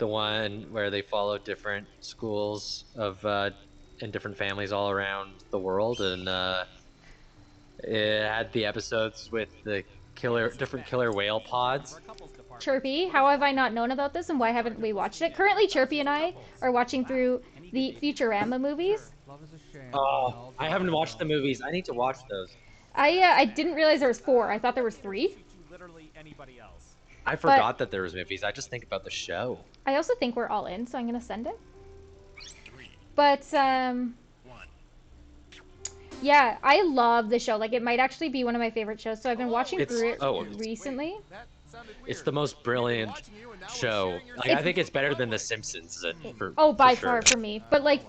the one where they follow different schools of and different families all around the world, and it had the episodes with the different killer whale pods. Chirpy, how have I not known about this and why haven't we watched it? Currently, Chirpy and I are watching through the Futurama movies. Oh, I haven't watched the movies. I need to watch those. I didn't realize there was four. I thought there was three. I But forgot that there was movies. I just think about the show. I also think we're all in, so I'm gonna send it. But yeah, I love the show. Like, it might actually be one of my favorite shows. So I've been watching It's through it oh, recently. it's the most brilliant show. Like I think it's better than The Simpsons Oh, for by far sure. for me. But like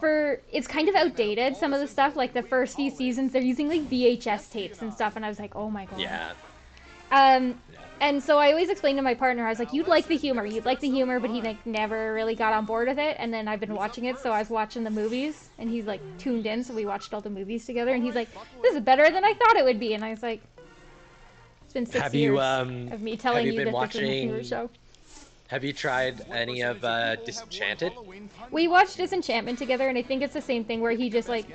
it's kind of outdated. Some of the stuff, like the first few seasons, they're using like VHS tapes and stuff, and I was like, oh my god. Yeah, Um, yeah. and so I always explained to my partner, I was like, you'd like the humor, but he like never really got on board with it. And then I've been watching it, so I was watching the movies, and he's like tuned in, so we watched all the movies together, and he's like, this is better than I thought it would be, and I was like, it's been six Have you years of me telling you been that this is my favorite watching? show. Have you tried any of Disenchanted? We watched Disenchantment together, and I think it's the same thing where he just like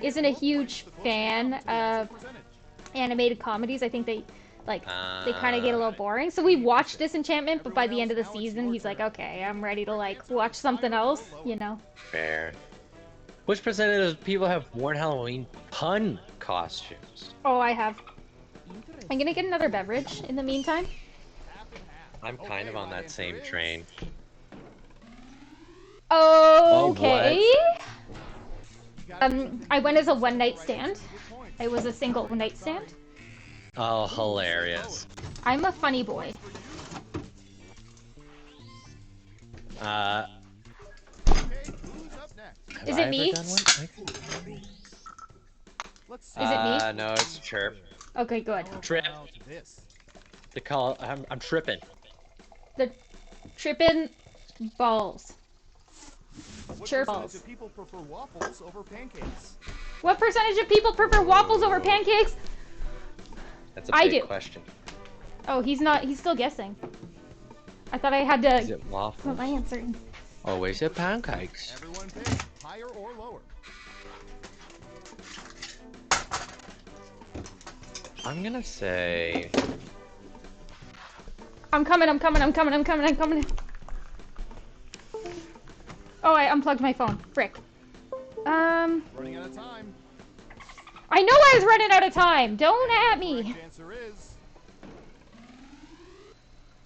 isn't a huge fan of animated comedies. I think like they kind of get a little Right. boring. So we watched Disenchantment, but by the end of the season, he's like, okay, I'm ready to like watch something else, you know? Fair. Which percentage of people have worn Halloween pun costumes? Oh, I have. I'm gonna get another beverage in the meantime. I'm kind of on that same train. Oh, Okay. what? I went as a one night stand. I was a single night stand. Oh, hilarious. I'm a funny boy. Uh, have Is I it ever me? done one? Is it me? No, it's Chirp. Okay, good. Trip. The call. I'm tripping. The trippin' balls. Chirp balls. People prefer waffles over pancakes? What percentage of people prefer waffles over pancakes? That's a I big do. question. Oh, he's not. He's still guessing. I thought I had Is to it put waffles? my answer in. Oh, is it pancakes? Everyone pick higher or lower. I'm gonna say. I'm coming. I'm coming. I'm coming. I'm coming. I'm coming. Oh, I unplugged my phone. Frick. Running out of time. I know I was running out of time. Don't at me. Correct answer is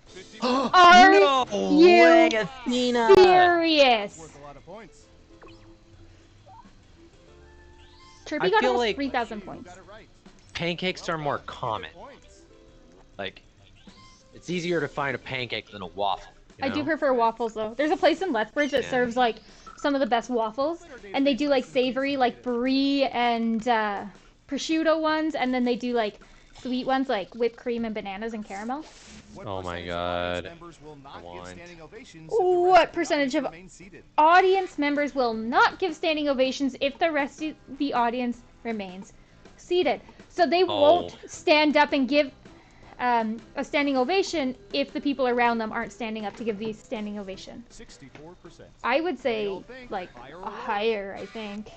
50. Are No you way, Athena! serious? Worth a lot of points. Chirpy I got feel almost like- 3,000 You points. got it right. Pancakes are more common. Points. Like, it's easier to find a pancake than a waffle. You I know? do prefer waffles though. There's a place in Lethbridge that Yeah. serves like some of the best waffles, and they do like savory, like brie and prosciutto ones, and then they do like sweet ones like whipped cream and bananas and caramel. What Oh my percentage of audience God. members will not I give want. standing ovations if the What rest of the percentage of- audience remain seated? Audience members will not give standing ovations if the rest of the audience remains seated. So they won't stand up and give a standing ovation if the people around them aren't standing up to give the standing ovation. 64%. I would say y'all think? like Higher or a lower? higher, I think.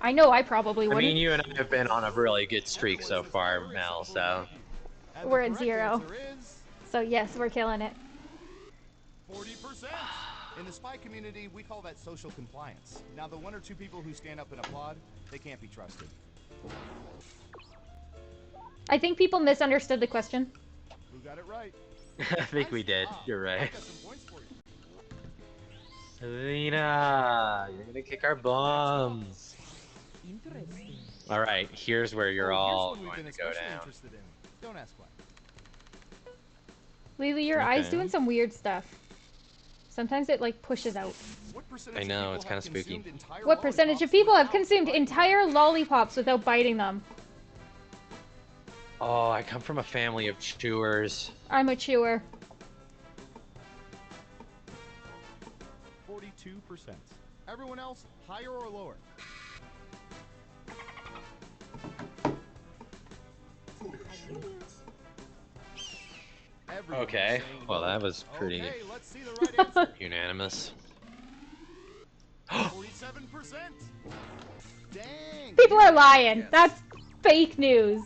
I know I probably I wouldn't. mean, you and I have been on a really good streak so far, Mel, so. And the We're at correct 0. answer is So yes, we're killing it. 40%. In the spy community, we call that social compliance. Now, the one or two people who stand up and applaud, they can't be trusted. I think people misunderstood the question. Who got it right? I think we did. You're right. I got some points for you. Selena, you're gonna kick our bums. Alright, here's where you're Oh, here's all one we've going been to go especially down. interested in. Don't ask why. Lily, your eye's Okay. doing some weird stuff. Sometimes it like pushes out. What percentage I of know, people it's have kinda spooky. consumed entire What percentage of lollipops people have without consumed biting? entire lollipops without biting them? Oh, I come from a family of chewers. I'm a chewer. 42%. Everyone else, higher or lower? Everyone was Okay. saying Well, no. that was pretty Okay, let's see the right answer. unanimous. 47%. Dang. People you are got it, lying. yes. That's fake news.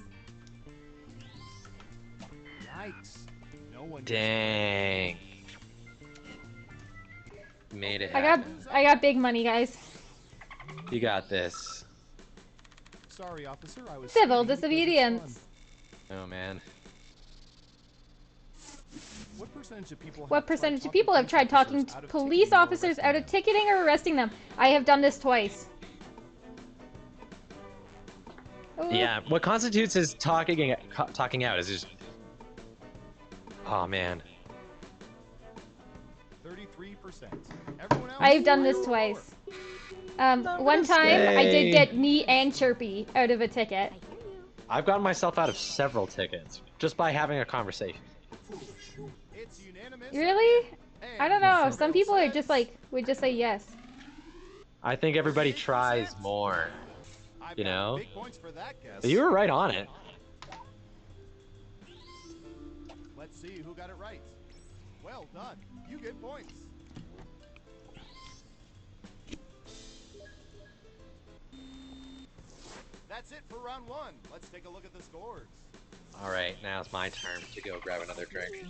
Yikes. No one gets Dang. Made it I got happen. I got big money, guys. You got this. Sorry, officer. I was Civil speeding because it's disobedience. fun. Oh man. What percentage of people What percentage of people have tried talking to police officers out of ticketing or arresting them? I have done this twice. Ooh. Yeah. What constitutes as talking out is just. Oh man. 33%. Everyone else? I've done this twice. One time I did get me and Chirpy out of a ticket. I've gotten myself out of several tickets just by having a conversation. It's unanimous. Really? I don't know. And Some people are just like would just say yes. I think everybody tries more. I've You got know? big points for that guess. But you were right on it. Let's see who got it right. Well done. You get points. That's it for round one. Let's take a look at the scores. All right, now it's my turn to go grab another drink.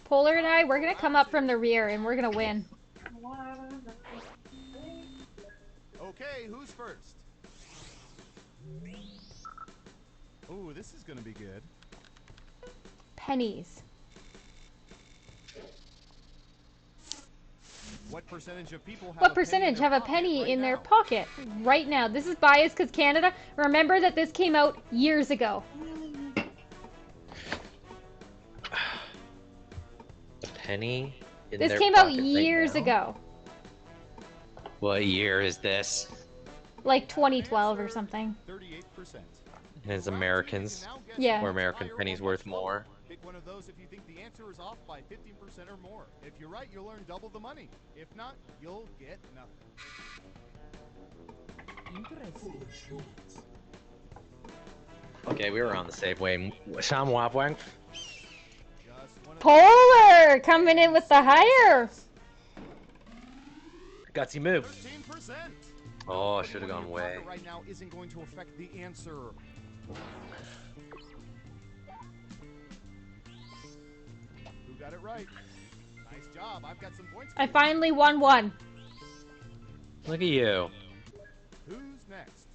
Polar and I, we're gonna come up from the rear and we're gonna win. Okay, who's first? Ooh, this is gonna be good. Pennies. What percentage of people have What a penny percentage in have their a penny pocket in right their now? pocket right now? This is biased because Canada. Remember that this came out years ago. A penny in This their came out pocket right years now? ago. What year is this? Like 2012 or something. 38%. And is Americans Yeah. or American pennies worth more? Pick one of those if you think the answer is off by 15% or more. If you're right, you'll earn double the money. If not, you'll get nothing. Okay, we were on the safe way. Sham Wabwang. Just one of Polar coming in with the higher. Gutsy move. 13%. Oh, I What should have you gone in your way. pocket right now isn't going to affect the answer. Who got it right? Nice job. I've got some points. for I you. finally won one. Look at you. Who's next?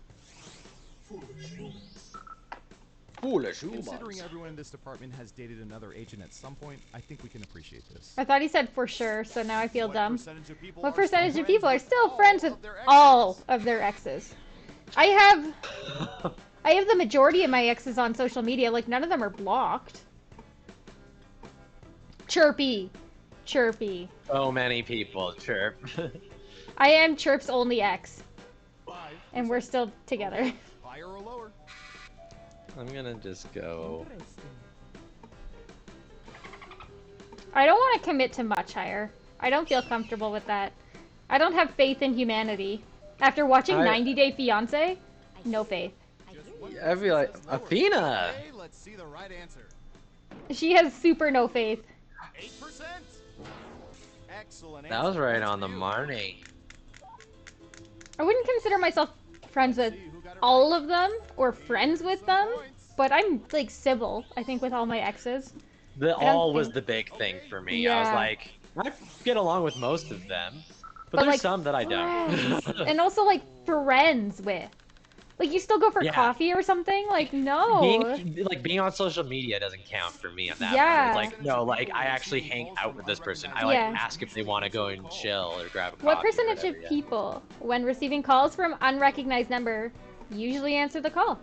Foolish Considering everyone in this department has dated another agent at some point, I think we can appreciate this. I thought he said for sure, so now I feel dumb. Percentage of people What are percentage still of people are friends still with friends with of their all exes? of their exes? I have the majority of my exes on social media. Like none of them are blocked. Chirpy. Chirpy. So many people chirp. I am Chirp's only ex. 5%. And we're still together. Higher or lower? I'm gonna just go. I don't want to commit to much higher. I don't feel comfortable with that. I don't have faith in humanity. After watching 90 Day Fiancé, no faith. I feel like Athena. Okay, let's see the right answer. She has super no faith. 8%. Excellent. That was answer. right That's on the you. money. I wouldn't consider myself friends with See who got it all right. of them or friends with Some them, points. but I'm like civil, I think, with all my exes. The I don't all was think- the big thing for me. I Yeah. was like, I get along with most of them, but, But, there's like, some that I friends. don't. And also like friends with. Like you still go for Yeah. coffee or something? Like no. being on social media doesn't count for me on that. Yeah. Part. It's like no, like I actually hang out with this person. I like Yeah. ask if they want to go and chill or grab a coffee. What or percentage whatever, of yeah. people, when receiving calls from unrecognized number, usually answer the call?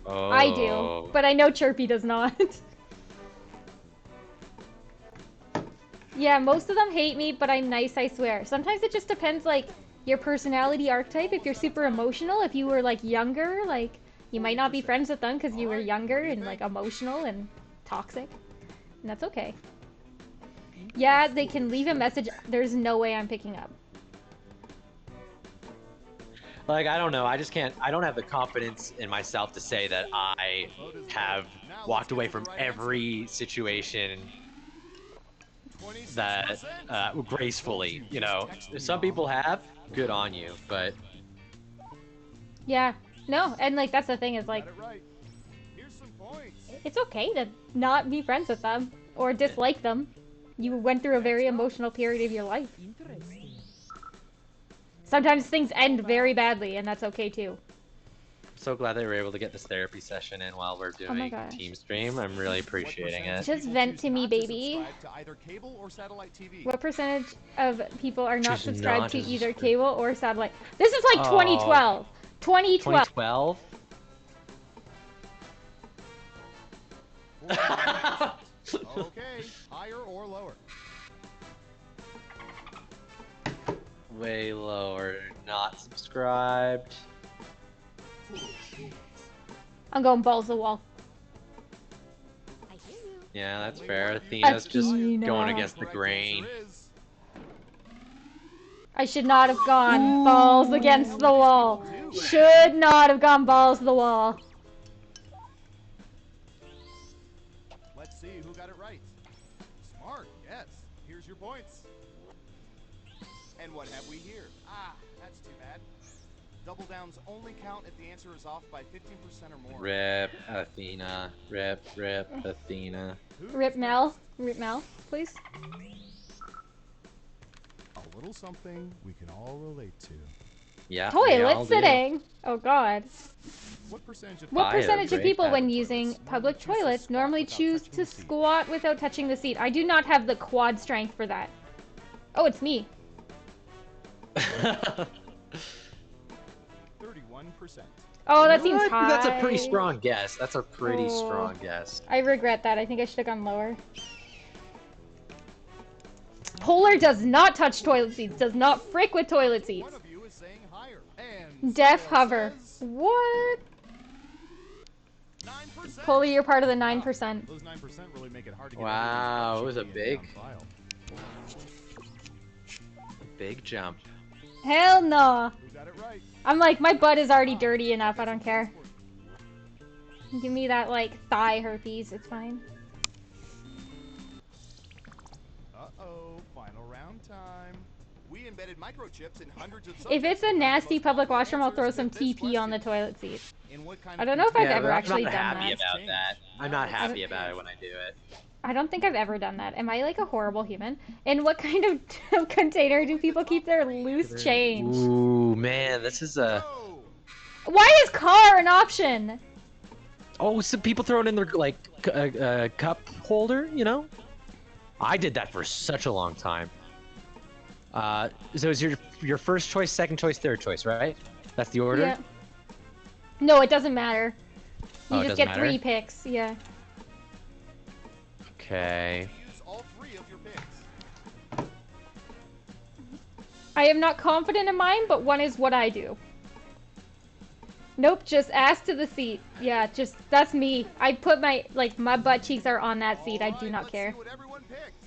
Oh. I do, but I know Chirpy does not. Yeah, most of them hate me, but I'm nice, I swear. Sometimes it just depends, like, your personality archetype. If you're super emotional, if you were, like, younger, like, you might not be friends with them because you were younger and, like, emotional and toxic. And that's okay. Yeah, they can leave a message. There's no way I'm picking up. Like, I don't know. I just can't. I don't have the confidence in myself to say that I have walked away from every situation that gracefully. You know, if some people have, good on you. But Yeah. No, and like that's the thing is like Got it right. Here's some points. it's okay to not be friends with them or dislike them. You went through a very emotional period of your life. Sometimes things end very badly, and that's okay too. I'm so glad they were able to get this therapy session in while we're Oh my doing gosh. team stream. I'm really appreciating it. Just vent to me, baby. To either cable or satellite TV. What percentage of people are not Choose subscribed not to to either subscribe. cable or satellite? This is like Oh. 2012. 2012. 2012. Okay, higher or lower? Way lower. Not subscribed. I'm going balls to the wall. Yeah, that's fair. Athena's just Athena. going against the Correct grain. answer is I should not have gone balls against the wall. Should not have gone balls to the wall. Let's see who got it right. Smart, yes. Here's your points. And what have we here? Ah, that's too bad. Double downs only count if the answer is off by 15% or more. Rip Athena. Rip Athena. Rip Mel. Rip Mel, please. A little something we can all relate to. Yeah. they all Toilet do. sitting. Oh god. What percentage of What I have percentage of great people when habits. using public choose to toilets squat normally without choose touching to the seat? squat without touching the seat? I do not have the quad strength for that. Oh, it's me. 31%. Oh, that seems What? high. That's a pretty strong guess. That's a pretty Oh. strong guess. I regret that. I think I should have gone lower. Polar does not touch toilet seats. Does not frick with toilet seats. One of you is saying higher. And Def someone hover. says What? 9%. Polar, you're part of the 9%. Those 9% really make it hard to get Wow, it was a everyone's big- file. Big jump. Hell no. Who got it right? I'm like, my butt is already dirty enough. I don't care. Give me that, like, thigh herpes. It's fine. Uh-oh, final round time. We embedded microchips in hundreds of If it's a subjects. nasty Most public popular washroom, I'll throw answers some fit this TP on the question. toilet seat. In what kind I of don't know if I've Yeah, ever but actually I'm done not happy that. about that. I'm not happy about it when I do it. I don't think I've ever done that. Am I like a horrible human? In what kind of container do people keep their loose change? Ooh, man, this is a. Oh, Why is car an option? Oh, some people throw it in their like cup holder, you know? I did that for such a long time. So is your first choice, second choice, third choice, right? That's the order. Yeah. No, it doesn't matter. You Oh, it just doesn't get matter? 3 picks. Yeah. Okay. use all 3 of your picks. I am not confident in mine, but one is what I do. Nope, just ass to the seat. Yeah, just that's me. I put my butt cheeks are on that seat. I do Alright, not let's care. see what everyone picked.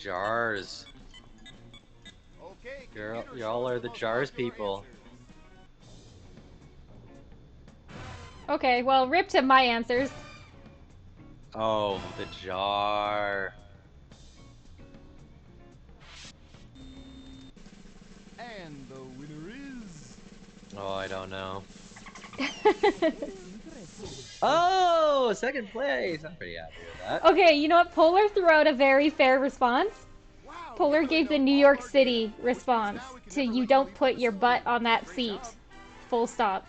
Jars. Okay, Girl, computer, y'all show us are the most jars popular people. answers. Okay, well, rip to my answers. Oh, the jar. And the winner is Oh, I don't know. Oh, second place. I'm pretty happy with that. Okay, you know what? Polar threw out a very fair response. wow. Polar you gave really the know New all York our City games, which means response now we can to never you let don't leave put this your so butt on that great seat. job. Full stop.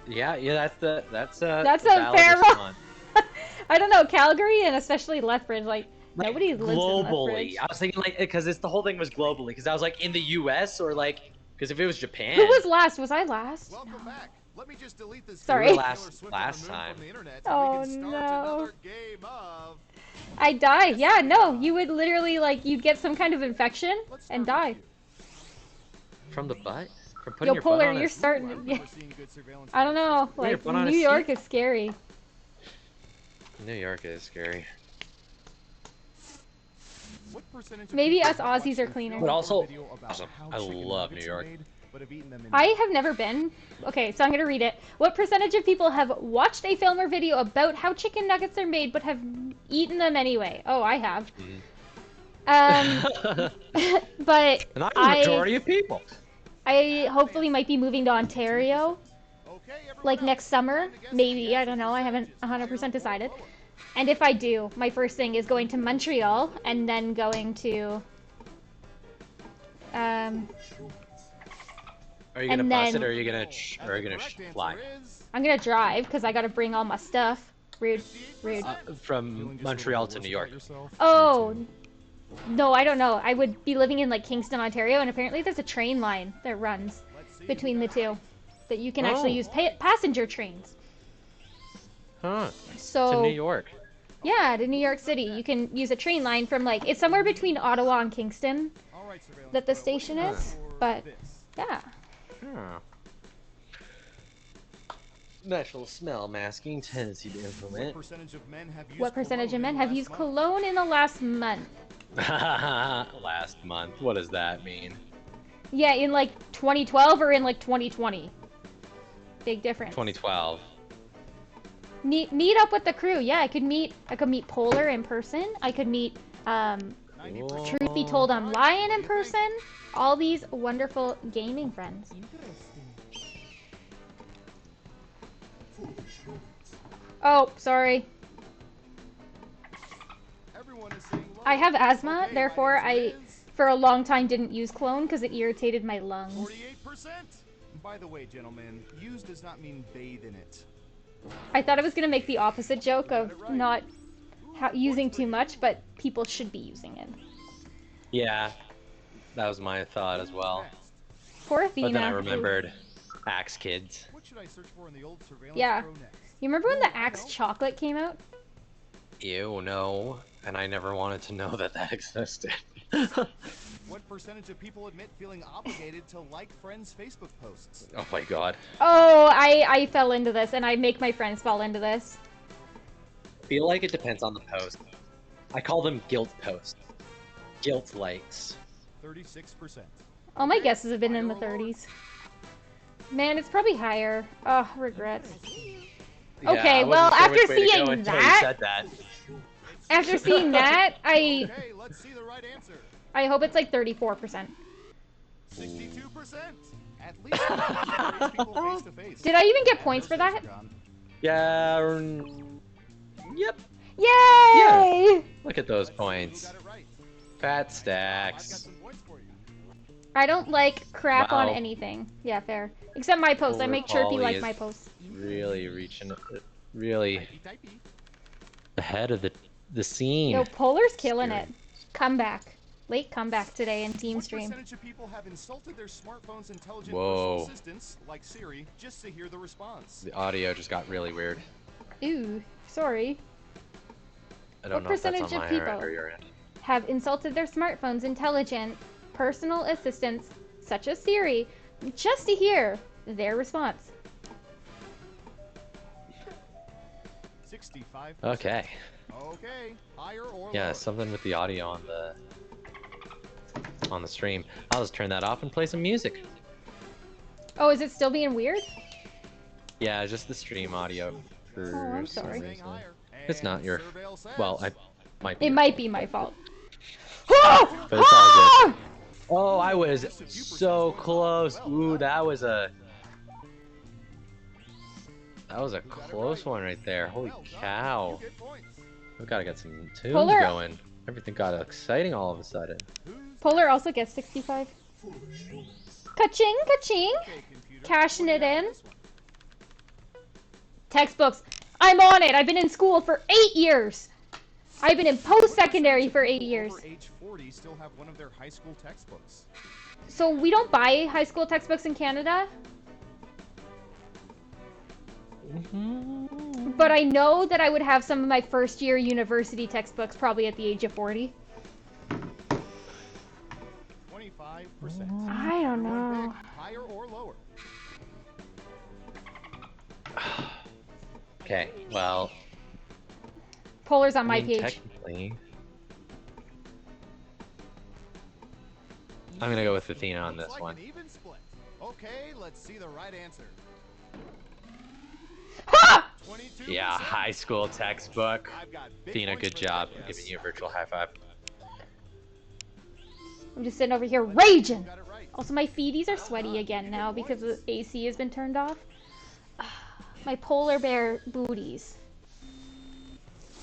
Yeah, that's a That's a valid fair response. I don't know, Calgary and especially Lethbridge, like nobody lives in Globally, Lethbridge. I was thinking like because the whole thing was globally. Because I was like in the U.S. or like because if it was Japan. Who was last? Was I last? Welcome back. Let me just delete this. Sorry. game You were of Taylor Swift last removed time. From the internet, Oh, we can start no. another game of... I die. Yeah, no, you would literally like you'd get some kind of infection Let's and start die. with From the butt? From putting Yo, your Polar, butt on you're a... you. starting. Ooh, I Yeah. remember seeing good surveillance I don't know. footage. Put your Like butt on a New York seat? is scary. New York is scary. What percentage of Maybe people us have Aussies watched are a cleaner. film But or also, video about awesome. how I chicken love nuggets New are York. made, but have eaten them I anyway? have never been. Okay, so I'm gonna read it. What percentage of people have watched a film or video about how chicken nuggets are made but have eaten them anyway? Oh, I have. But Not the majority I of people. hopefully might be moving to Ontario Okay, everyone like else, next summer. time to guess Maybe, the I don't know. I haven't percentages, 100% decided. higher or lower. And if I do, my first thing is going to Montreal and then going to um Are you gonna And bus then- it, or are you gonna, And or are the you gonna correct answer fly? is I'm gonna drive because I gotta bring all my stuff. Rude. 58%. From Feeling just a Montreal little to worse New York. about yourself? Oh, Me too. no, I don't know. I would be living in like Kingston, Ontario, and apparently there's a train line that runs Let's see between who the got it two right. that you can actually Oh. use passenger trains. Huh? So To New York. yeah, to New York City, you can use a train line from like it's somewhere between Ottawa and Kingston All right, surveillance that the pro, what do you station got is, for but this? yeah. Huh. Natural smell masking tendency to What implement. percentage of men have used What percentage cologne of men in the have last used month? cologne in the last month? Last month. What does that mean? Yeah, in like 2012 or in like 2020. Big difference. 2012. Meet up with the crew. Yeah, I could meet Polar in person. I could meet 90%. Truth Be Told I'm Lying in person. All these wonderful gaming friends. Oh, sorry. Everyone is saying low. I have asthma, Okay, therefore right I, answer is for a long time, didn't use cologne because it irritated my lungs. 48%. By the way, gentlemen, use does not mean bathe in it. I thought I was gonna make the opposite joke of Got it right. not using points for too you. much, but people should be using it. Yeah, that was my thought as well. Next, Poor Athena. But then I remembered Axe Kids. what should I search for in the old surveillance Yeah. pro next? You remember when the Axe chocolate came out? Ew, no. And I never wanted to know that that existed. What percentage of people admit feeling obligated to like friends' Facebook posts? Oh my god. Oh, I fell into this, and I make my friends fall into this. I feel like it depends on the post. I call them guilt posts. Guilt likes. 36%. All my guesses have been in the 30s. Man, it's probably higher. Oh, regrets. Yeah, Okay, I well, wasn't sure after which way to go seeing until you that- said that. After seeing that, Okay, let's see the right answer. I hope it's like 34%. 62%. At least face people face to face. Did I even get points for that? Yeah. Yep. Yay! Look at those Who points. got it right? Fat I've got stacks. some points for you. I don't like crap on Wow. anything. Yeah, fair. Except my posts. I Polar make Chirpy Polly like is my posts. Really reaching, really Typey, typey. ahead of the scene. Yo, Polar's killing Scary. it. Comeback. Late comeback today in Team What Stream. percentage of people have insulted their smartphone's intelligent Whoa. personal assistants, like Siri, just to hear the response? The audio just got really weird. Ooh, sorry. I don't What know if that's percentage on of my people? end or your end. Have insulted their smartphone's intelligent personal assistants, such as Siri, just to hear their response. 65%. Okay. Okay, higher or Yeah, lower? something with the audio on the stream. I'll just turn that off and play some music. Oh, is it still being weird? Yeah, just the stream audio for Oh, I'm some sorry. Saying reason. higher. It's not And your. Surveil says- Well, I might be. It might be my fault. Oh! But it's all Ah! Oh, I was so close. Ooh, that was a close one right there. Holy Well done. cow. You get points. We gotta get some tunes Polar- going. Everything got exciting all of a sudden. Who's Polar also gets 65. Ka-ching, ka-ching. okay, computer? Cashing What do it you have in. for this one? Textbooks. I'm on it. I've been in school for 8 years. I've been in post-secondary for 8 years. Over age 40 still have one of their high school textbooks. So we don't buy high school textbooks in Canada, but I know that I would have some of my first year university textbooks probably at the age of 40. 25%. I don't know. Pick higher or lower? Okay, well, Polar's on I my mean, page. technically, I'm gonna go with Athena on Looks this like one. an even split. Okay, let's see the right answer. Ha! 22%. Yeah, high school textbook. I've got big Athena, points good for job. that I'm guess. giving you a virtual high five. I'm just sitting over here Let's see who raging. got it right. Also, my feeties are sweaty again now because the AC has been turned off. My polar bear booties.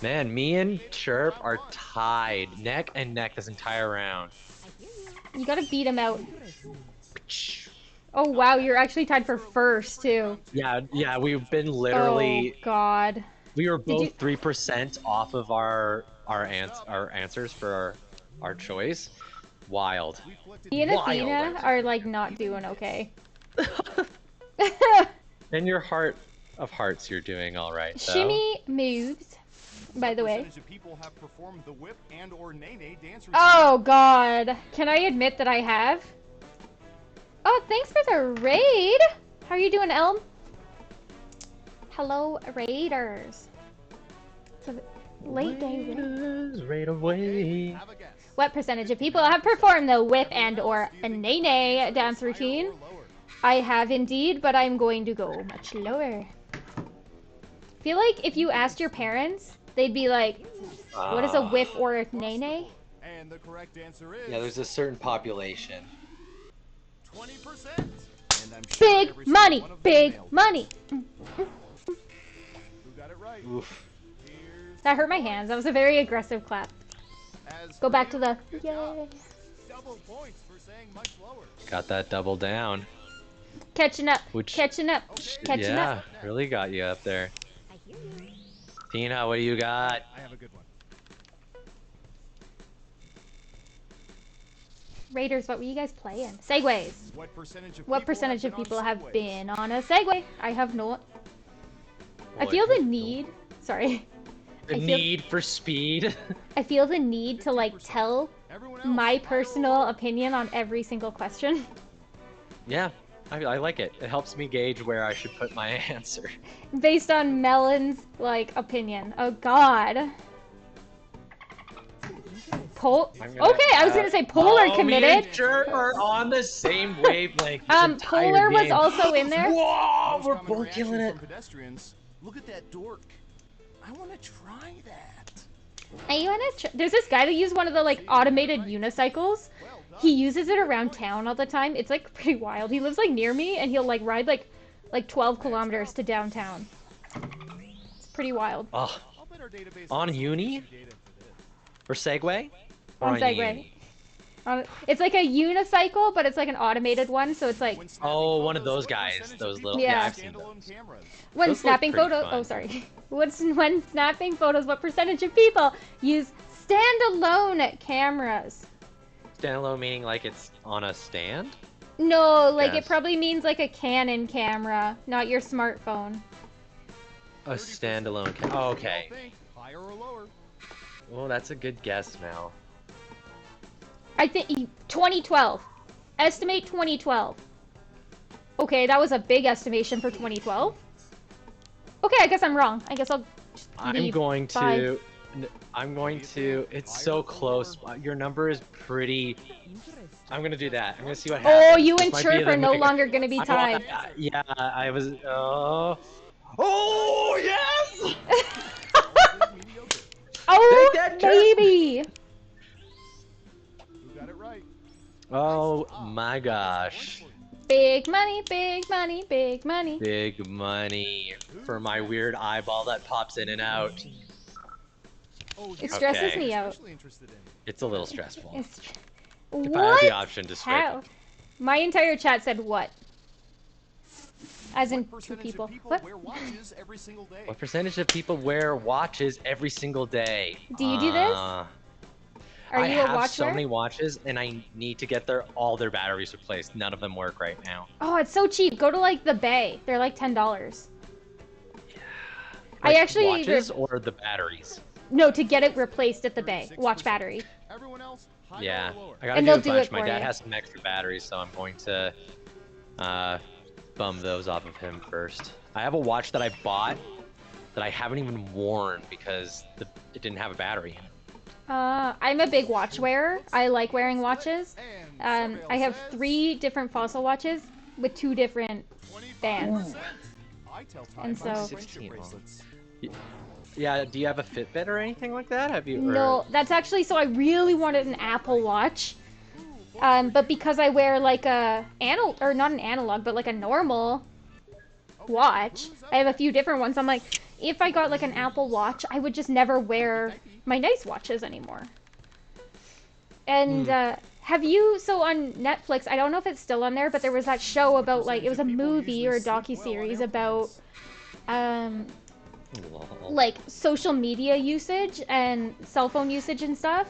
Man, me and Chirp are tied neck and neck this entire round. You gotta beat him out. Oh wow, you're actually tied for first too. Yeah, we've been Oh literally god. we were you- both 3% off of our answers for our choice. Wild. We flicked it Me and Wild. Athena are like not doing okay. In your heart of hearts, you're doing all right. Though. Shimmy moves, by the way. Percentage of people have performed the whip and or nay dance routine. Oh god. Can I admit that I have? Oh, thanks for the raid. How are you doing, Elm? Hello, raiders. It's a late day raid. Raiders, raid away. Have a guess. What percentage of people have performed the whip and or a nay dance routine? Higher or lower? I have indeed, but I'm going to go much lower. Feel like if you asked your parents, they'd be like, what is a whip or a nay? And the correct answer is Yeah, there's a certain population. 20%. And I'm sure Big every single money, one of them big nailed it. money. Who got it right? Oof. Here's That hurt my hands. That was a very aggressive clap. As Go for back you, to the good yay. job. Double points for saying much lower. Got that double down. Catching up, Which- catching up, catching Yeah, up. really got you up there. Tina, what do you got? I have a good one. Raiders, what were you guys playing? Segways. What percentage of people have Segways? been on a Segway? I have no. I feel the need. Sorry. The I feel- need for speed. I feel the need to like tell Everyone else, my higher or personal lower? opinion on every single question. Yeah, I like it. It helps me gauge where I should put my answer. Based on Melon's like opinion. Oh god. I'm gonna- Okay, I was gonna say Polar Me committed. and Chirp are on the same wavelength. this entire Polar was game. also in there. Whoa, Most we're common both reaction killing it. from pedestrians. Look at that dork. I want to try that. Hey, you wanna there's this guy that uses one of the like automated unicycles. Well done. He uses it around town all the time. It's like pretty wild. He lives like near me and he'll like ride like 12 kilometers to downtown. It's pretty wild. Oh, I'll bet our database On has Uni? some data for this. for Segway? Or On Segway. Uni? It's like a unicycle, but it's like an automated one, so it's like When snapping Oh, one of photos, those what guys, percentage of those people little- yeah, use I've seen standalone those. cameras? when Those look snapping pretty photos. fun. Oh, sorry. When snapping photos, what percentage of people use standalone cameras? Standalone meaning like it's on a stand? No, like Yes. it probably means like a Canon camera, not your smartphone. A standalone oh, okay. Y'all think higher or lower? Well, that's a good guess, Mel. I think 2012. Estimate 2012. Okay, that was a big estimation for 2012. Okay, I guess I'm wrong. I guess I'll just I'm leave. going Bye. to. I'm going to. It's so close. Your number is pretty. I'm gonna do that. I'm gonna see what happens. Oh, you This and might be Chirp the are no nigga. longer gonna be I tied. want- yeah, I was. Oh yes! Mediocre. Oh, Take that, Chirp. baby! Who got it right? Oh my gosh! Big money, big money, big money. Big money for my weird eyeball that pops in and out. Oh, It here's stresses what I'm me out. especially interested in. It's a little stressful. It's... If I had the What? option to scrape How? My entire chat said what? As in What two percentage people. of people What? wear watches every single day? What percentage of people wear watches every single day? Do you do this? Uh, Are I you have a watch so wearer? many watches, and I need to get all their batteries replaced. None of them work right now. Oh, it's so cheap. Go to like the Bay. They're like $10. I Like, actually watches or the batteries. No, to get it replaced at the Bay. Watch 36%. battery. Everyone else, higher Yeah, or lower? I gotta And do a they'll do bunch. it My for dad you. has some extra batteries, so I'm going to bum those off of him first. I have a watch that I bought that I haven't even worn because it didn't have a battery in it. I'm a big watch wearer. I like wearing watches. I have 3 different Fossil watches with 2 different bands. I tell time And by so- 16 bracelets. Yeah, do you have a Fitbit or anything like that? Have you? Or... No, that's actually, so I really wanted an Apple Watch. But because I wear like a or not an analog, but like a normal watch, I have a few different ones. I'm like, if I got like an Apple Watch, I would just never wear my nice watches anymore. And have you, so on Netflix, I don't know if it's still on there, but there was that show about like, it was a movie or a docuseries about like social media usage and cell phone usage and stuff.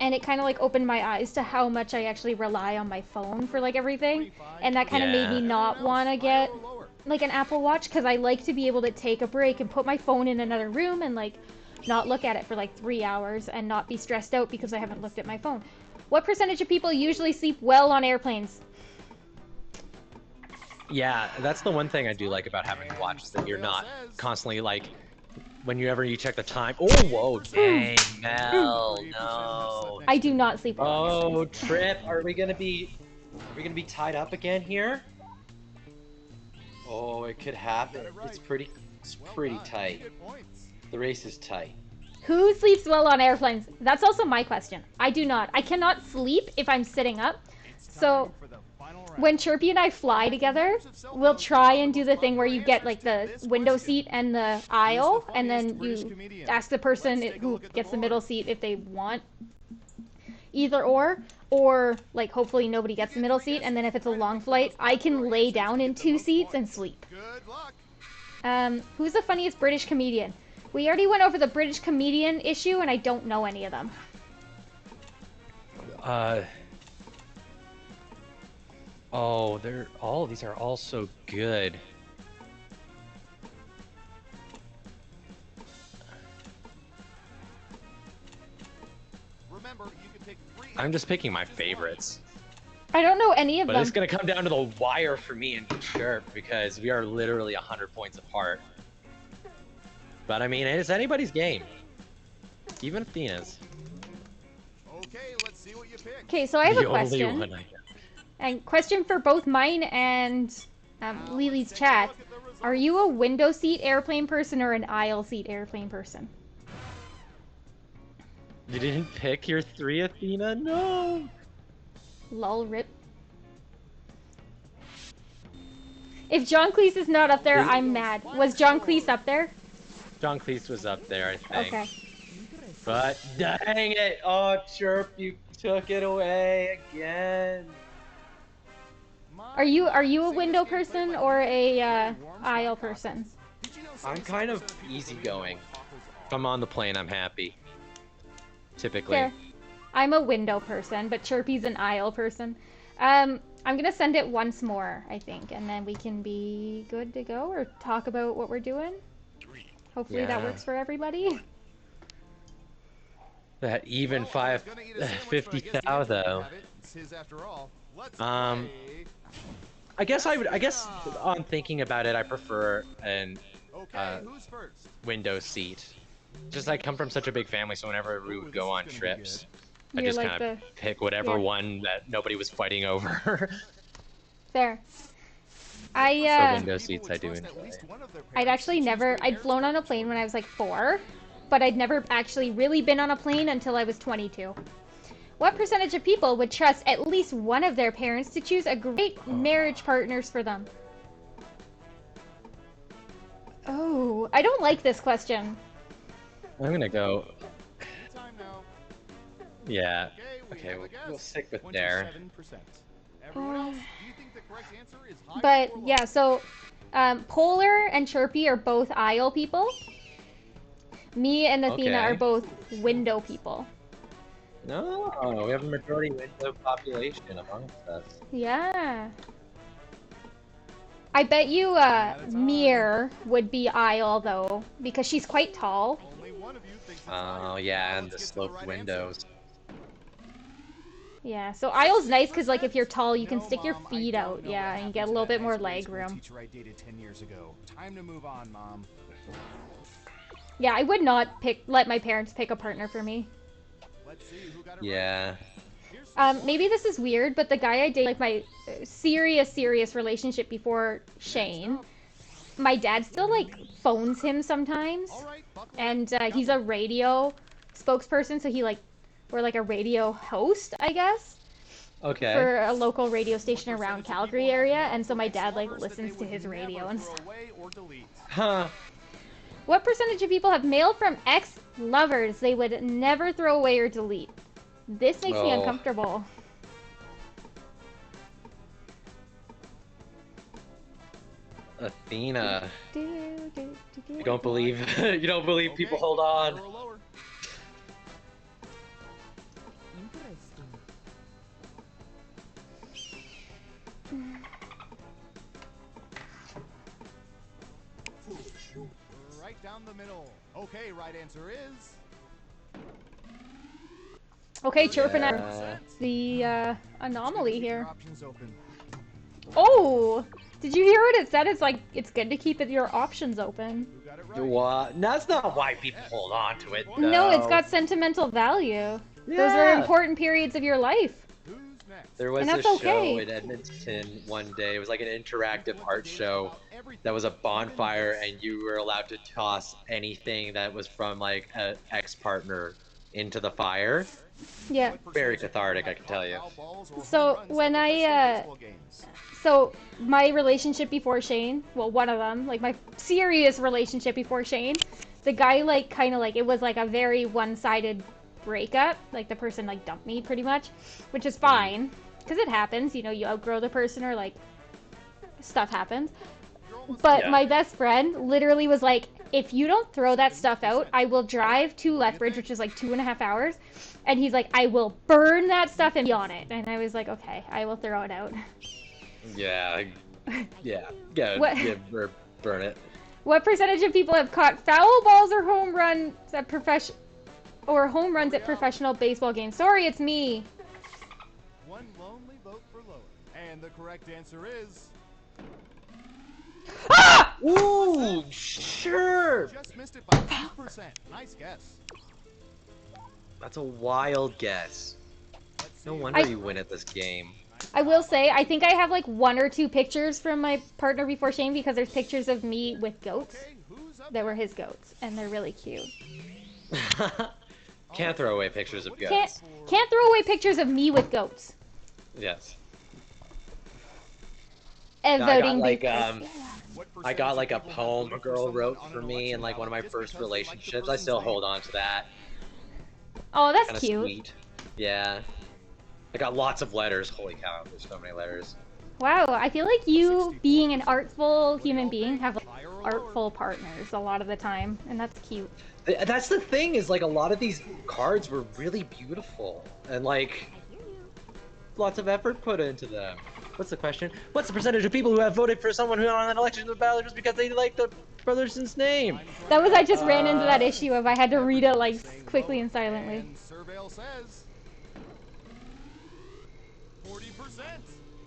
And it kind of like opened my eyes to how much I actually rely on my phone for like everything. And that kind of made me not want to get like an Apple Watch, because I like to be able to take a break and put my phone in another room and like not look at it for like 3 hours and not be stressed out because I haven't looked at my phone. What percentage of people usually sleep well on airplanes? Yeah, that's the one thing I do like about having a watch, is that you're not constantly like, whenever you check the time. Oh, whoa, dang, Mel, no. I do not sleep well. Oh, Trip, are we gonna be tied up again here? Oh, it could happen. It's pretty tight. The race is tight. Who sleeps well on airplanes? That's also my question. I do not. I cannot sleep if I'm sitting up. So when Chirpy and I fly together, we'll try and do the thing where you get like the window seat and the aisle, and then you ask the person who gets the middle seat if they want either or like hopefully nobody gets the middle seat, and then if it's a long flight, I can lay down in 2 seats and sleep. Who's the funniest British comedian? We already went over the British comedian issue, and I don't know any of them. Oh, these are all so good. Remember, you can pick 3. I'm just picking my favorites. I don't know any of But them. it's gonna come down to the wire for me and Chirp, because we are literally 100 points apart. But I mean, it's anybody's game. Even Athena's. Okay, let's see what you pick. Okay, so I have a The only question. one I get. And question for both mine and Lily's chat. Are you a window seat airplane person or an aisle seat airplane person? You didn't pick your 3, Athena? No! Lol rip. If John Cleese is not up there, I'm mad. Was John Cleese up there? John Cleese was up there, I think. Okay. But dang it! Oh, Chirp, you took it away again. Are you a window person or a aisle person? I'm kind of easygoing. If I'm on the plane, I'm happy. Typically. Fair. I'm a window person, but Chirpy's an aisle person. I'm gonna send it once more, I think, and then we can be good to go or talk about what we're doing. Hopefully that Yeah. works for everybody. That even 50,000 though. It's his after all. Let's Um, play. I guess on thinking about it, I prefer an Okay, who's first? window seat. Just I come from such a big family, so whenever we would go on trips, I You're just like kind of pick whatever yeah. one that nobody was fighting over. Fair. So window seats I do enjoy. I'd actually never, I'd flown on a plane when I was like 4, but I'd never actually really been on a plane until I was 22. What percentage of people would trust at least one of their parents to choose a great marriage partners for them? Oh, I don't like this question. I'm gonna go. Time now. Yeah. Okay, Okay, have a guess. we'll stick with there. 27%. Everyone else, do you think the correct answer is high But or low? yeah, so Polar and Chirpy are both aisle people. Me and Athena Okay. are both window people. No, we have a majority window population amongst us. Yeah. I bet you Mir would be aisle though, because she's quite tall. Only one of you thinks it's Oh high. yeah, Let's and the get to sloped right windows. answer. Yeah, so aisle's nice because like if you're tall, you can No, stick your Mom, I feet don't out, know yeah, what and get a happened to little that bit more nice grade leg school room. teacher I dated 10 years ago. Time to move on, Mom. Yeah, I would not let my parents pick a partner for me. Let's see who got it Yeah. right. Here's some Maybe this is weird, but the guy I dated, like my serious relationship before Shane, my dad still like phones him sometimes, All right, buckle and up. he's a radio spokesperson, so we're like a radio host, I guess, Okay. for a local radio station What around percentage of Calgary people have area, nailed and so for my dad like ex-lovers that they listens to would his radio never and throw stuff. away or delete? Huh. What percentage of people have mail from ex-lovers they would never throw away or delete? This makes me Oh. uncomfortable. Athena. You You don't believe you don't believe people hold on. Higher or lower? Right down the middle. Okay, right answer is Okay, chirping at Yeah. the anomaly Keep your here. options open. Oh! Did you hear what it said? It's like, it's good to keep your options open. Who got it right? What? That's not why people hold on to it. No, it's though. got sentimental value. Those are Yeah. important periods of your life. Who's next? There was And a that's okay. show in Edmonton one day. It was like an interactive art show that was a bonfire, and you were allowed to toss anything that was from like an ex-partner into the fire. Yeah. Very cathartic, I can tell you. So, when So, my relationship before Shane, well, one of them, like my serious relationship before Shane, the guy, like, kind of like, it was like a very one-sided breakup. Like, the person, like, dumped me pretty much, which is fine, because it happens, you know, you outgrow the person or, like, stuff happens. But Yeah. my best friend literally was like, if you don't throw that stuff out, I will drive to Lethbridge, which is like 2.5 hours. And he's like, I will burn that stuff and be on it. And I was like, okay, I will throw it out. Yeah. Yeah. What- Burn it. What percentage of people have caught foul balls or home runs at professional baseball games? Sorry, it's me. One lonely vote for lower. And the correct answer is Ah! Ooh, sure. just missed it by 2%. Nice guess. That's a wild guess. Let's No see. wonder I- you win at this game. I will say, I think I have like 1 or 2 pictures from my partner before Shane because there's pictures of me with goats Okay, who's up? that were his goats, and they're really cute. Can't throw away pictures of Can't goats. can't throw away pictures of me with goats. Yes. And I got voting like because- What I got percentage like a of people poem a voted girl someone wrote on for an me election in like one of my ballot first just because they liked the relationships. I person's still name? hold on to that. Oh, that's Kind of cute. sweet. Yeah. I got lots of letters. Holy cow, there's so many letters. Wow, I feel like you, being an artful human being, have like, Higher or lower? artful partners a lot of the time, and that's cute. That's the thing, is like a lot of these cards were really beautiful and like lots of effort put into them. What's the question? What's the percentage of people who have voted for someone who on an election ballot just because they like the Brotherson's name? That was I just ran into that issue of I had to read it like quickly and silently. And Surveil says 40%.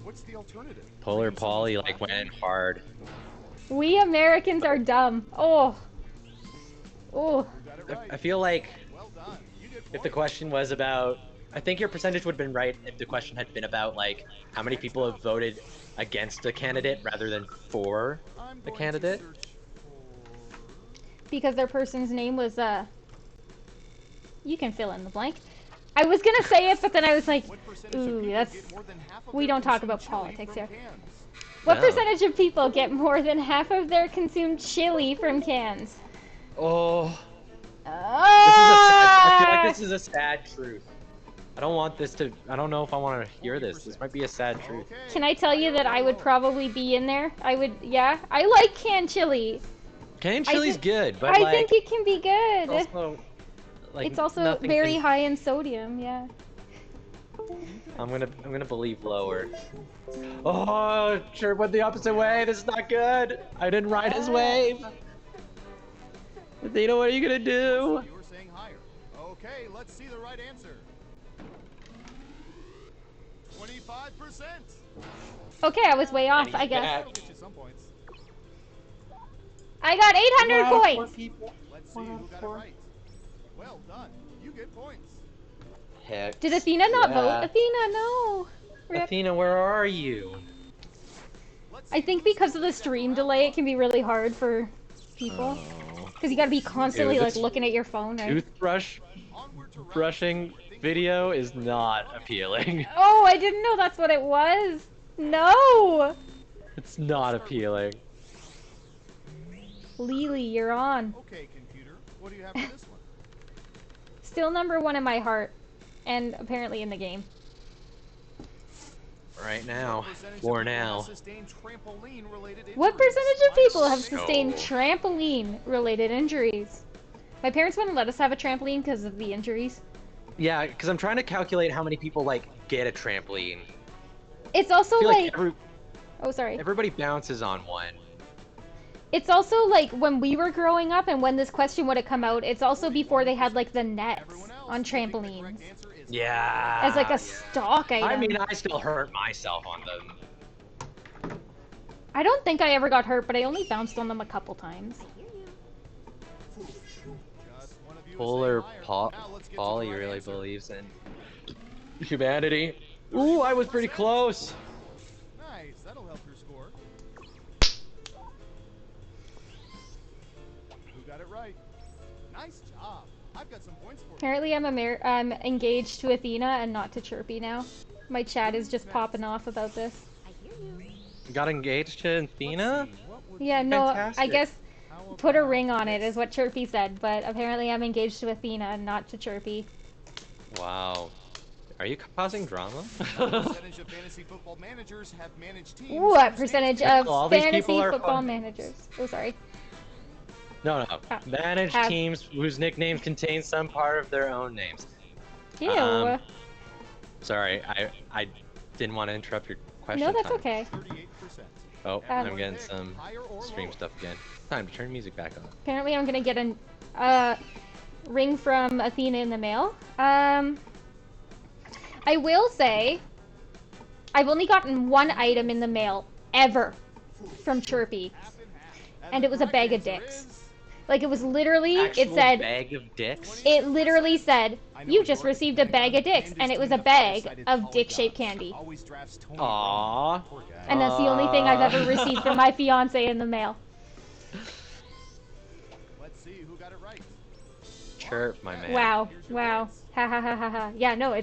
What's the alternative? Polar Bring Polly someone's like went in laughter? hard. We Americans are dumb. Oh. Oh. Who got it right? I feel like Well done. You did if the points. question was about, I think your percentage would have been right if the question had been about like how many people have voted against a candidate rather than for I'm the going to candidate. search for- Because their person's name was, you can fill in the blank. I was gonna say it, but then I was like, What percentage of ooh, people that's... get more than half of we their don't talk about consumed chili politics from here. cans? What No. percentage of people get more than half of their consumed chili from cans? Oh, Oh! I feel like this is a sad truth. I don't want this to. I don't know if I want to hear this. This might be a sad truth. Okay. Can I tell you that I would probably be in there? I would, yeah. I like canned chili. Canned I chili's think- good, but I like think it can be good. also, like, It's also nothing very can- high in sodium, yeah. I'm gonna believe lower. Oh, sure went the opposite way. This is not good. I didn't ride his wave. Athena, what are you gonna do? You were saying higher. Okay, let's see the right answer. 25%. Okay, I was way off, I guess. That'll get you some points. I got 800 Wow, poor points. people. Let's see who got it right. Well done. You get points. Heck. Did Athena not yeah. vote? Athena, no. Rip. Athena, where are you? Let's I see think who's because of the first at stream round delay, one. it can be really hard for people. Oh. Because you gotta be constantly Ew, like this looking at your phone, right? Toothbrush Onward to round brushing two, where things video will be is very not fun. appealing. Oh, I didn't know that's what it was. No! It's not appealing. Lily, you're on. Okay, computer. What do you have for this one? Still number one in my heart. And apparently in the game. Right now. What percentage of For people now. have sustained trampoline-related What injuries? percentage of people have Minus sustained Oh. trampoline-related injuries? My parents wouldn't let us have a trampoline because of the injuries. Yeah, because I'm trying to calculate how many people like get a trampoline. It's also I feel like, like oh sorry. everybody bounces on one. It's also like when we were growing up and when this question would have come out, it's also before they had like the nets Everyone else, on I think the trampolines correct answer is Yeah. as like a yeah. stock item. I mean, I still hurt myself on them. I don't think I ever got hurt, but I only bounced on them a couple times. Just one of you is Polar a liar. Now let's get to the Polly right really answer. believes in humanity. Ooh, I was pretty close. Nice, that'll help your score. Who got it right? Nice job. I've got some points for you. Apparently I'm engaged to Athena and not to Chirpy now. My chat is just popping off about this. Got engaged to Athena? Let's see, what would Yeah, no, I Fantastic. guess How put a about ring on it this? is what Chirpy said, but apparently I'm engaged to Athena and not to Chirpy. Wow. Are you causing drama? What percentage of fantasy football managers have managed teams? What whose percentage names- of All these fantasy people are football fun. managers? Oh, sorry. No. Ah, Manage have- teams whose nicknames contain some part of their own names. Ew. Um, Sorry, I didn't want to interrupt your question. No, that's time. okay. 38%. Oh, Um, I'm getting some Higher or stream lower? stuff again. Time to turn music back on. Apparently I'm gonna get a ring from Athena in the mail. I will say, I've only gotten one item in the mail ever from Chirpy. Half and half. And the it was a correct bag of answer dicks. is- Like it was literally, it Actual said, bag of dicks. it literally said, I know you a just dork received a bag of dicks, and it was a bag of dick-shaped candy. Always drafts Tony Aww. Romo. Poor guy. And that's the only thing I've ever received from my fiance in the mail. Let's see who got it right. Chirp, my man. Wow, Here's your wow. points. Ha ha ha ha ha. Yeah, no,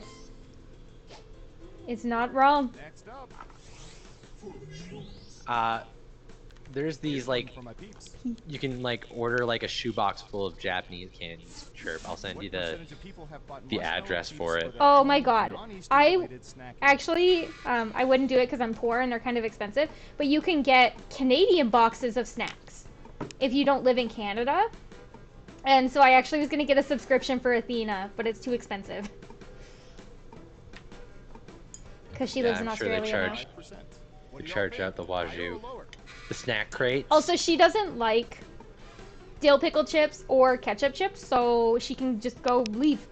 it's not wrong. Next up. There's these like For my peeps. you can like order like a shoebox full of Japanese candies. Chirp, I'll send What you the. percentage of people have bought the marshmallow address peeps for it. their Oh own my God. non-Easter I related snacking? Actually, I wouldn't do it because I'm poor and they're kind of expensive, but you can get Canadian boxes of snacks if you don't live in Canada. And so I actually was going to get a subscription for Athena, but it's too expensive. Because she lives in I'm sure they Australia now. charge 5%. What They do y'all charge think? out the Higher wazoo. or lower? The snack crate. Also, she doesn't like dill pickle chips or ketchup chips, so she can just go leave.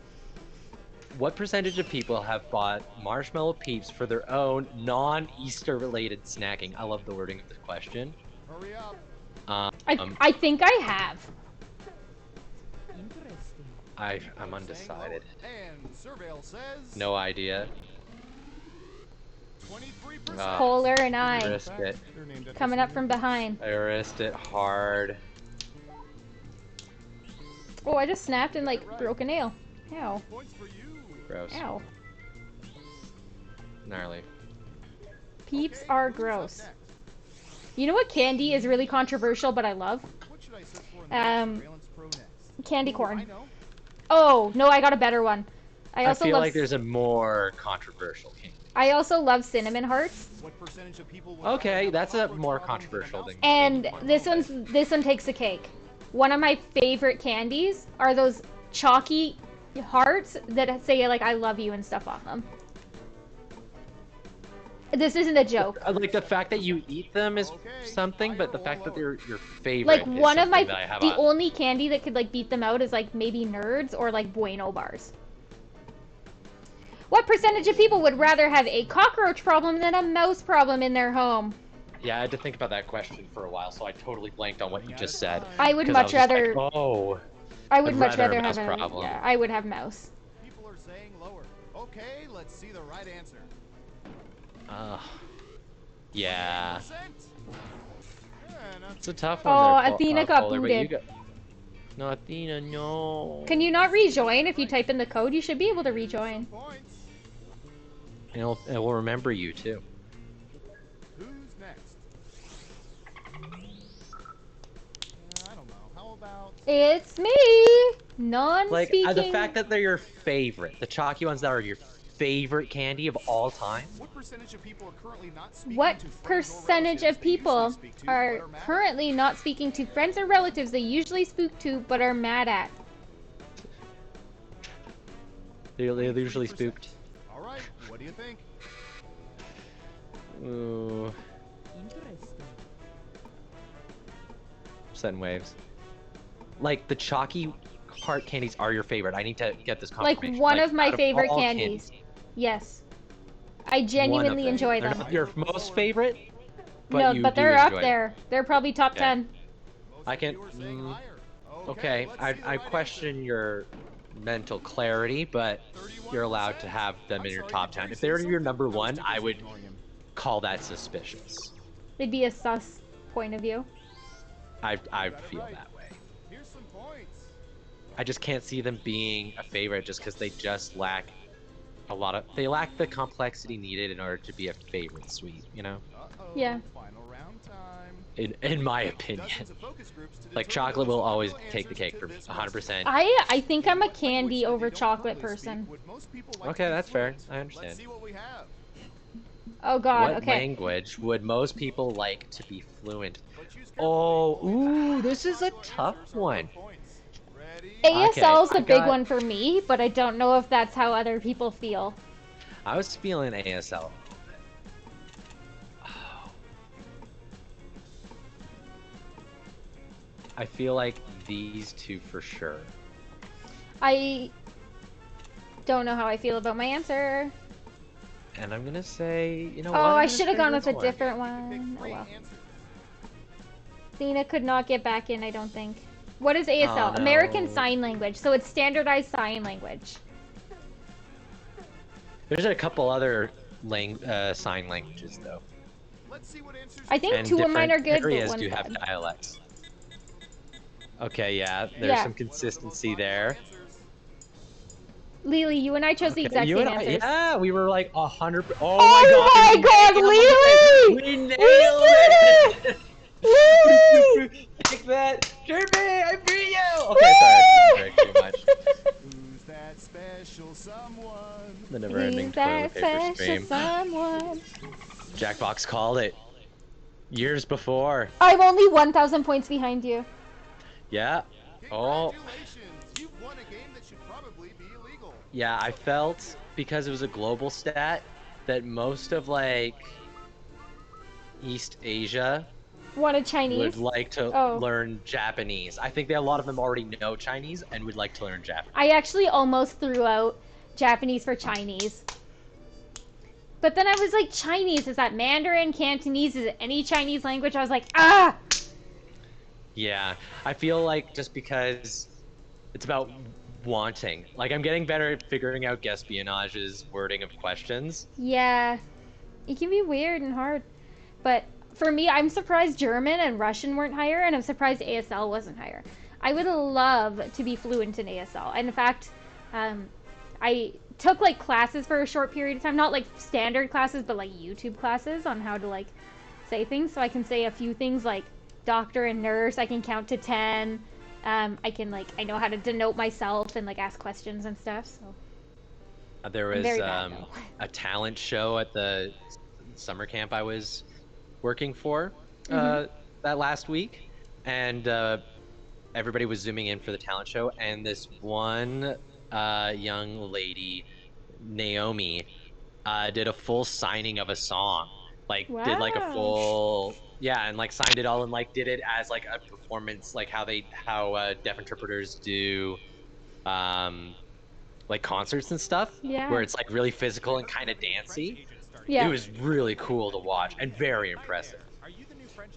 What percentage of people have bought marshmallow peeps for their own non-Easter related snacking? I love the wording of the question. Hurry up. I think I have. I'm undecided. And Surveil says No idea. 23%. Polar and I Risked it. They're named after coming up some from behind. I risked it hard. Oh, I just snapped and like broke a nail. Ow. points for you. Gross. Ow. Gnarly. Peeps Okay, are who's up gross. next? You know what candy is really controversial, but I love? What should I search for in the Surveillance Pro next? Candy Ooh, I corn. know. Oh, no, I got a better one. I I also feel love like there's a more controversial candy. I also love cinnamon hearts. What percentage of people would Okay, rather have that's a cockroach more problem than controversial mouse than- And problem? this one takes the cake. One of my favorite candies are those chalky hearts that say like I love you and stuff on them. This isn't a joke. Like the fact that you eat them is Okay, something, but the higher fact or that they're your favorite. Like is one of my something that I have the a- only candy that could like beat them out is like maybe Nerds or like Bueno bars. What percentage of people would rather have a cockroach problem than a mouse problem in their home? Yeah, I had to think about that question for a while, so I totally blanked on what you just said. I would 'Cause I much was just like, rather. oh, I would I'd much rather a rather have mouse a. problem. Yeah, I would have mouse. People are saying lower. Okay, let's see the right answer. Yeah. 28%. Yeah, not It's too a tough bad. one Oh, there, Athena got Polar, but you booted. got... No, Athena, no. Can you not rejoin if you type in the code? You should be able to rejoin. Points. It will remember you, too. Who's next? I don't know. How about It's me, Like, non-speaking. the fact that they're your favorite, the chalky ones that are your favorite candy of all time. what percentage of people are currently not speaking What to friends or percentage relatives of they usually people speak to, are but mad at? currently not speaking to friends or relatives they usually speak to but are mad at? They're usually 23%. spooked. All right, what do you think? Ooh. Setting waves. Like, the chalky heart candies are your favorite. I need to get this Like confirmation. one of my out favorite all candies. Yes. I one of genuinely them. enjoy They're them. not your most favorite, but No, you but do they're up enjoy there. They're probably top Okay. 10. Most I of can- you are saying higher. Okay, let's I see the I right question your mental clarity, but you're allowed to have them in your top 10. If they're your number one, I would call that suspicious. They'd be a sus point of view. I feel that way. Here's some points. I just can't see them being a favorite just because they just lack they lack the complexity needed in order to be a favorite sweet, you know? Uh-oh. Yeah. Final round time. In my opinion. Dozens of focus groups to Like, determine chocolate the will most always popular take the answers cake to for me, this 100%. I think I'm a What candy language that over they don't chocolate currently person. speak would most people like Okay, to be that's fair. fluent? I understand. Let's see what we have. Oh god, What okay. language would most people like to be fluent? But choose Oh, carefully. ooh, this is a Popular tough answers are one. worth points. Ready? ASL's Okay, a big got- one for me, but I don't know if that's how other people feel. I was feeling ASL. I feel like these two for sure. I don't know how I feel about my answer. And I'm gonna say, you know Oh, what? I I'm should have gonna gone say with this a different You can pick one. Oh 3 well. answers. Athena could not get back in, I don't think. What is ASL? Oh, no. American Sign Language. So it's standardized sign language. There's a couple other sign languages though. Let's see what answers I think And two of mine are different good, but areas one's do have bad. dialects. Okay, yeah, there's Yeah. some consistency there. Lily, you and I chose the Okay, exact you same and I- answers. yeah, we were like 100. Oh, Oh my god, we nailed it! Lily! We nailed did it! Lily! Take that, Jeremy! I beat you! Okay, sorry, I drank too much. Who's that special someone? The never-ending He's toilet that paper special stream. someone. Jackbox called it years before. I'm only 1,000 points behind you. Yeah. Oh. Congratulations! You've won a game that should probably be illegal. Yeah, I felt because it was a global stat that most of like East Asia Wanted Chinese? would like to Oh. learn Japanese. I think that a lot of them already know Chinese and would like to learn Japanese. I actually almost threw out Japanese for Chinese. But then I was like, Chinese, is that Mandarin, Cantonese, is it any Chinese language? I was like, ah! Yeah, I feel like just because it's about wanting. Like, I'm getting better at figuring out Guespionage's wording of questions. Yeah. It can be weird and hard. But for me, I'm surprised German and Russian weren't higher, and I'm surprised ASL wasn't higher. I would love to be fluent in ASL. And in fact, I took like classes for a short period of time, not like standard classes, but like YouTube classes on how to like say things. So I can say a few things like doctor and nurse. I can count to 10. I can like, I know how to denote myself and like ask questions and stuff. So There I'm was very bad, though. a talent show at the summer camp I was working for that last week, and everybody was zooming in for the talent show, and this one young lady, Naomi, did a full signing of a song. Like, did like a Wow. full, yeah, and like signed it all and like did it as like a performance, like how deaf interpreters do like concerts and stuff, Yeah. where it's like really physical and kind of dancey. Yeah. It was really cool to watch and very impressive.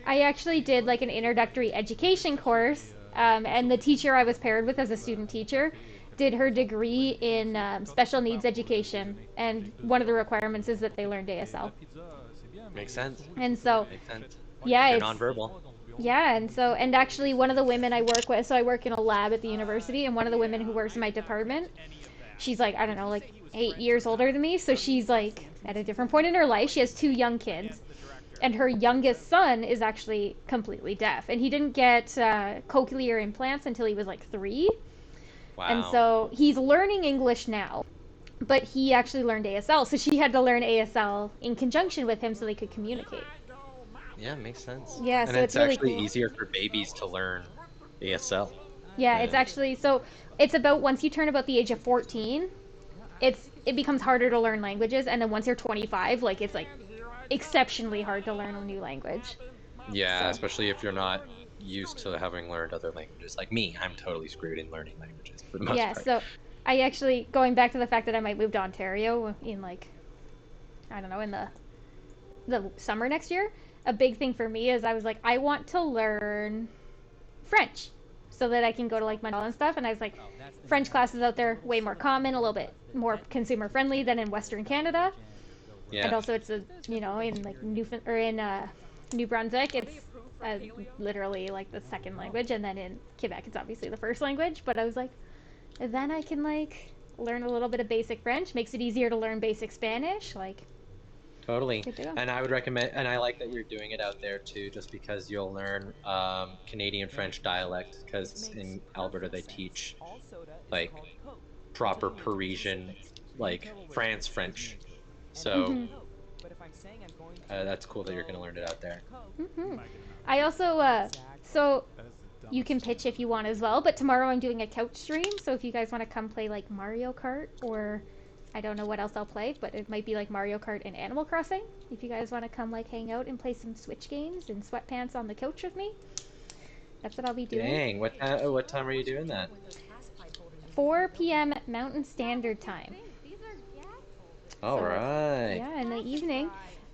I actually did like an introductory education course, and the teacher I was paired with as a student teacher did her degree in special needs education, and one of the requirements is that they learned ASL. Makes sense. And so, Makes sense. yeah, They're it's nonverbal. yeah, and actually one of the women I work with, so I work in a lab at the university, and one of the women who works in my department, she's like, I don't know, like 8 years older than me, so she's like at a different point in her life. She has two young kids, and her youngest son is actually completely deaf, and he didn't get cochlear implants until he was like 3. And Wow. so he's learning English now, but he actually learned ASL, so she had to learn ASL in conjunction with him so they could communicate. Yeah, makes sense. Yeah, And so it's it's really actually cool. easier for babies to learn ASL. Yeah, it's Yeah. actually so it's about once you turn about the age of 14, it becomes harder to learn languages, and then once you're 25, like it's like exceptionally hard to learn a new language. Yeah, So especially if you're not used to having learned other languages. Like me, I'm totally screwed in learning languages for the most yeah, part. so I actually going back to the fact that I might move to Ontario in like I don't know in the summer next year. A big thing for me is I was like I want to learn French so that I can go to like Montreal and stuff. And I was like, French classes out there way more common, a little bit more consumer friendly than in Western Canada. And Yeah. also, it's a in like New Brunswick, it's literally like the second language, and then in Quebec, it's obviously the first language. But I was like, then I can like learn a little bit of basic French. Makes it easier to learn basic Spanish. Like, Totally. good to go. And I would recommend, and I like that you're doing it out there too, just because you'll learn Canadian French dialect, because in Alberta they teach like proper Parisian, like France French. So Hmm. that's cool that you're going to learn it out there. Hmm. I also so you can pitch if you want as well. But tomorrow I'm doing a couch stream, so if you guys want to come play like Mario Kart or I don't know what else I'll play, but it might be like Mario Kart and Animal Crossing. If you guys want to come like hang out and play some Switch games in sweatpants on the couch with me, that's what I'll be doing. Dang, what time are you doing that? 4 p.m. Mountain Standard Time. All So right. yeah, in the evening.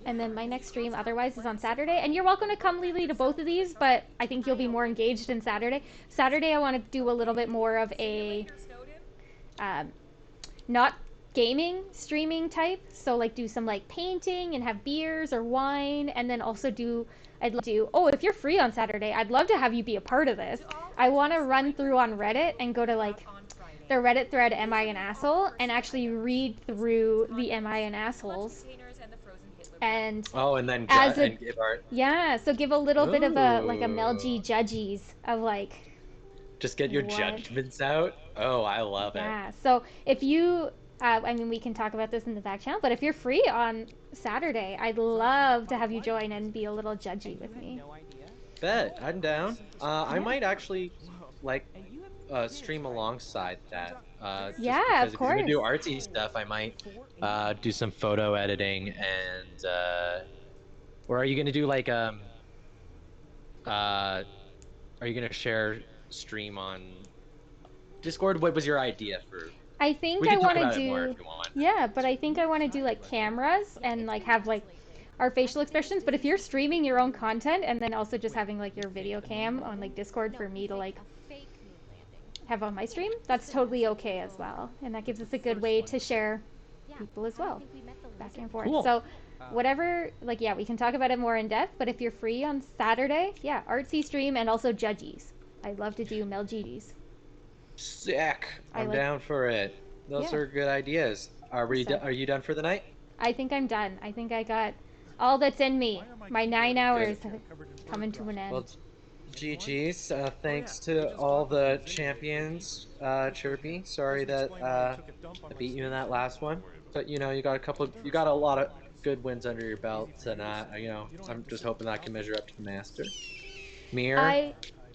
And then my next stream otherwise is on Saturday. And you're welcome to come, Lily, to both of these, but I think you'll be more engaged in Saturday. Saturday, I want to do a little bit more of a not gaming streaming type. So like do some like painting and have beers or wine, and then also I'd love to oh, if you're free on Saturday, I'd love to have you be a part of this. I want to run through on Reddit and go to like the Reddit thread "Am I an asshole?" and actually read through the "Am I an assholes?" and Oh, and then as a and give art. yeah, so give a little bit of a like a Mel Ooh. G judgies of like Just get your what judgments out. Oh, I love it. yeah. So if you I mean we can talk about this in the back channel, but if you're free on Saturday, I'd love to have you join and be a little judgy with me. Bet, I'm down. I Yeah. might actually like stream alongside that. Just Yeah, because of if you're gonna do course. artsy stuff, I might do some photo editing and or are you gonna do like are you gonna share stream on Discord? What was your idea for? I think We I can talk want to about it more do if you want. yeah, but I think I want to do like cameras and like have like our facial expressions, but if you're streaming your own content and then also just having like your video cam on like Discord for me to like have on my stream, that's totally okay as well. And that gives us a good way to share people as well, back and forth. Cool. So, whatever, like, yeah, we can talk about it more in depth, but if you're free on Saturday, yeah, artsy stream and also judgies. I'd love to do Mel G's. Sick. I I'm like, down for it. Those yeah. are good ideas. So, Are you done for the night? I think I'm done. I think I got all that's in me. My 9 hours have coming to an Well, end. GG's. Thanks to all the champions, Chirpy. Sorry that I beat you in that last one, but you know you got a lot of good wins under your belt, and you know I'm just hoping that I can measure up to the master. Mirror, Yeah,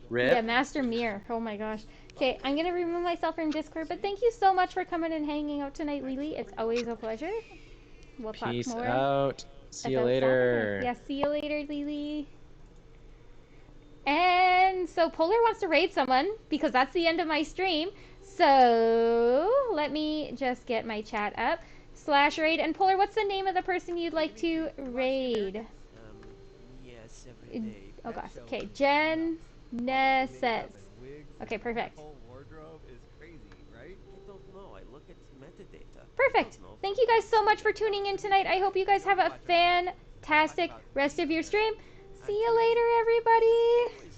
Rip. Master Mirror. Oh my gosh. Okay, I'm gonna remove myself from Discord, but thank you so much for coming and hanging out tonight, Lily. It's always a pleasure. We'll talk Peace more out. See you about Saturday. later. Yeah, see you later, Lily. And so Polar wants to raid someone because that's the end of my stream. So let me just get my chat up. /raid. And Polar, what's the name of the person you'd like to raid? Yes. Oh gosh. Okay, Genesis. Okay, perfect. Whole wardrobe is crazy, right? I don't know. I look at metadata. Perfect. Thank you guys so much for tuning in tonight. I hope you guys have a fantastic rest of your stream. See you later, everybody.